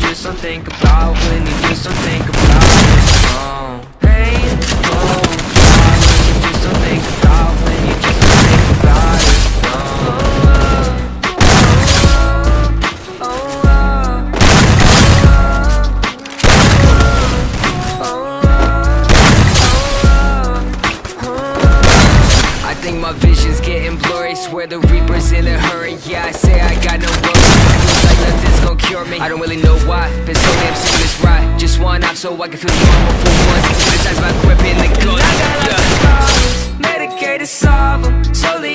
just don't think about, when you just don't think about it. Oh, pain, oh, God, when you just don't think about, when you just don't think about it. I think my vision's getting blurry, swear the Reaper's in a hurry. Yeah, I say I got no worries, feels like nothing's gonna cure me. I don't really know why, been so damn sick of this ride. Just one off so I can feel normal for once. Criticize my grip in the gun, yeah. Medicated, solve 'em, slowly